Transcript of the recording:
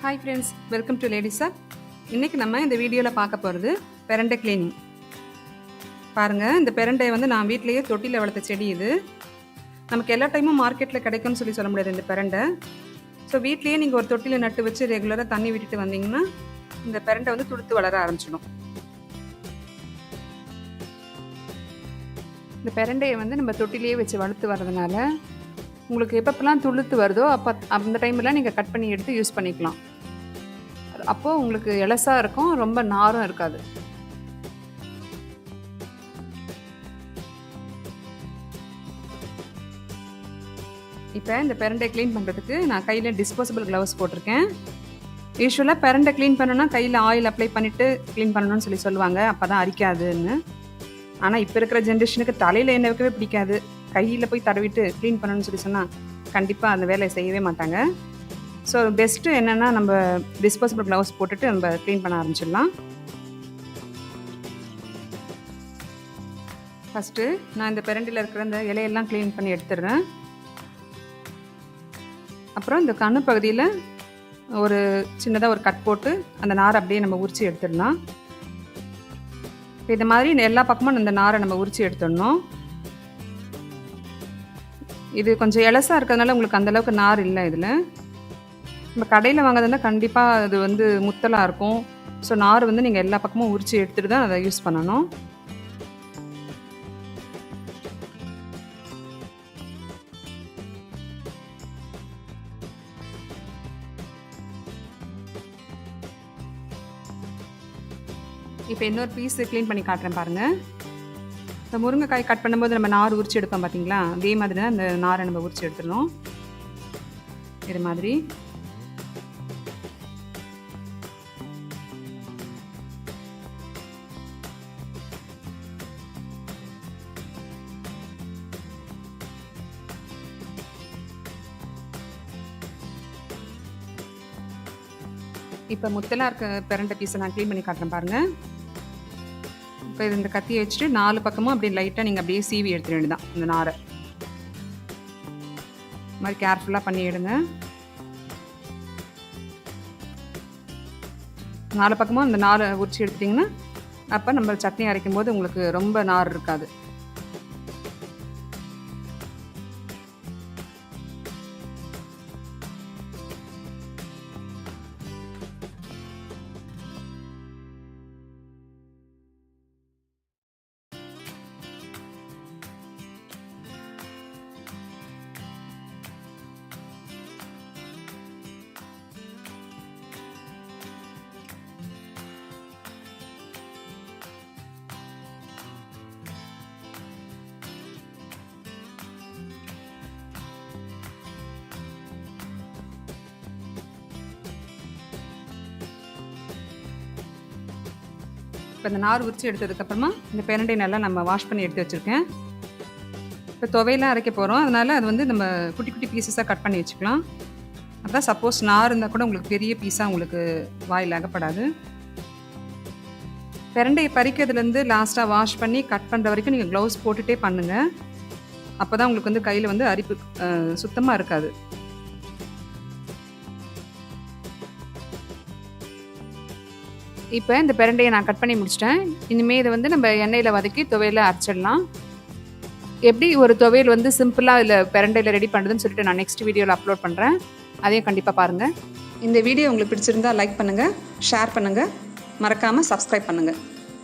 Hi friends, welcome to ladies sir. இன்றைக்கி நம்ம இந்த வீடியோவில் பார்க்க போகிறது பெரண்டை கிளீனிங். பாருங்கள், இந்த பெரண்டை வந்து நான் வீட்டிலேயே தொட்டியில் வளர்த்த செடி. இது நமக்கு எல்லா டைமும் மார்க்கெட்டில் கிடைக்கும்னு சொல்ல முடியாது இந்த பெரண்டை. ஸோ வீட்லேயே நீங்கள் ஒரு தொட்டியில் நட்டு வச்சு ரெகுலராக தண்ணி விட்டுட்டு வந்தீங்கன்னா இந்த பெரண்டை வந்து துளுத்து வளர ஆரம்பிச்சிடும். இந்த பெரண்டையை வந்து நம்ம தொட்டிலேயே வச்சு வளர்த்து வர்றதுனால உங்களுக்கு எப்பப்பெல்லாம் துளுத்து வருதோ அந்த டைம்லாம் நீங்கள் கட் பண்ணி எடுத்து யூஸ் பண்ணிக்கலாம். அப்போது உங்களுக்கு எலசாக இருக்கும், ரொம்ப நாரும் இருக்காது. இப்போ இந்த பெரண்டை க்ளீன் பண்ணுறதுக்கு நான் கையில் டிஸ்போசபிள் க்ளவுஸ் போட்டிருக்கேன். யூஸ்வலாக பெரண்டை க்ளீன் பண்ணணும்னா கையில் ஆயில் அப்ளை பண்ணிவிட்டு க்ளீன் பண்ணணும்னு சொல்லுவாங்க, அப்போ தான் அரிக்காதுன்னு. ஆனால் இப்போ இருக்கிற ஜென்ரேஷனுக்கு தலையில் எண்ணெய் வைக்கவே பிடிக்காது. கையில் போய் தடவிட்டு க்ளீன் பண்ணணும்னு சொன்னால் கண்டிப்பாக அந்த வேலையை செய்யவே மாட்டாங்க. ஸோ பெஸ்ட்டு என்னென்னா நம்ம டிஸ்போசபிள் க்ளவுஸ் போட்டுட்டு நம்ம க்ளீன் பண்ண ஆரம்பிச்சிடலாம். ஃபஸ்ட்டு நான் இந்த பெரண்டியில் இருக்கிற இந்த இலையெல்லாம் க்ளீன் பண்ணி எடுத்துடுறேன். அப்புறம் இந்த கண்ணு பகுதியில் ஒரு சின்னதாக ஒரு கட் போட்டு அந்த நாரை அப்படியே நம்ம உரித்து எடுத்துடலாம். இப்போ இந்த மாதிரி எல்லா பக்கமும் இந்த நாரை நம்ம உரித்து எடுத்துடணும். இது கொஞ்சம் எலசாக இருக்கிறதுனால உங்களுக்கு அந்தளவுக்கு நார் இல்லை. இதில் நம்ம கடையில் வாங்குறதுனா கண்டிப்பாக அது வந்து முத்தலாக இருக்கும். ஸோ நார் வந்து நீங்கள் எல்லா பக்கமும் உரித்து எடுத்துகிட்டு தான் அதை யூஸ் பண்ணணும். இப்போ இன்னொரு பீஸ் க்ளீன் பண்ணி காட்டுறேன் பாருங்கள். இந்த முருங்கைக்காய் கட் பண்ணும்போது நம்ம நார் உரிச்சு எடுப்போம் பார்த்தீங்களா, அதே மாதிரி தான் அந்த நாரை நம்ம உரிச்சு எடுத்துடணும். இது மாதிரி இப்போ முத்தலாக இருக்க பெரண்டை பீஸை நான் க்ளீன் பண்ணி காட்டுறேன் பாருங்கள். இப்போ இந்த கத்தியை வச்சுட்டு 4 பக்கமும் அப்படியே லைட்டாக நீங்கள் அப்படியே சீவி எடுத்துட வேண்டியதான் இந்த நாரை. இந்த மாதிரி கேர்ஃபுல்லாக பண்ணி எடுங்க. 4 பக்கமும் அந்த நாரை உரிச்சு எடுத்துட்டிங்கன்னா அப்போ நம்ம சட்னி அரைக்கும் போது உங்களுக்கு ரொம்ப நார் இருக்காது. இப்போ இந்த நார் உரிச்சு எடுத்ததுக்கப்புறமா இந்த பெரண்டை நல்லா நம்ம வாஷ் பண்ணி எடுத்து வச்சுருக்கேன். இப்போ துவையெல்லாம் அரைக்க போகிறோம், அதனால் அது வந்து நம்ம குட்டி குட்டி பீசஸாக கட் பண்ணி வச்சுக்கலாம். அதான் சப்போஸ் நார் இருந்தால் கூட உங்களுக்கு பெரிய பீஸாக உங்களுக்கு வாயில் அகப்படாது. பெரண்டையை பறிக்கிறதுலேருந்து லாஸ்ட்டாக வாஷ் பண்ணி கட் பண்ணுற வரைக்கும் நீங்கள் க்ளவுஸ் போட்டுகிட்டே பண்ணுங்கள். அப்போ தான் உங்களுக்கு வந்து கையில் வந்து அரிப்பு சுத்தமாக இருக்காது. இப்போ இந்த பெரண்டையை நான் கட் பண்ணி முடிச்சிட்டேன். இனிமேல் இதை வந்து நம்ம எண்ணெயில் வதக்கி துவையில் அரைச்சிடலாம். எப்படி ஒரு துவையல் வந்து சிம்பிளாக இதில் பெரண்டையில் ரெடி பண்ணுறதுன்னு சொல்லிட்டு நான் நெக்ஸ்ட் வீடியோவில் அப்லோட் பண்ணுறேன். அதையும் கண்டிப்பாக பாருங்கள். இந்த வீடியோ உங்களுக்கு பிடிச்சிருந்தா லைக் பண்ணுங்கள், ஷேர் பண்ணுங்கள், மறக்காமல் சப்ஸ்கிரைப் பண்ணுங்கள்.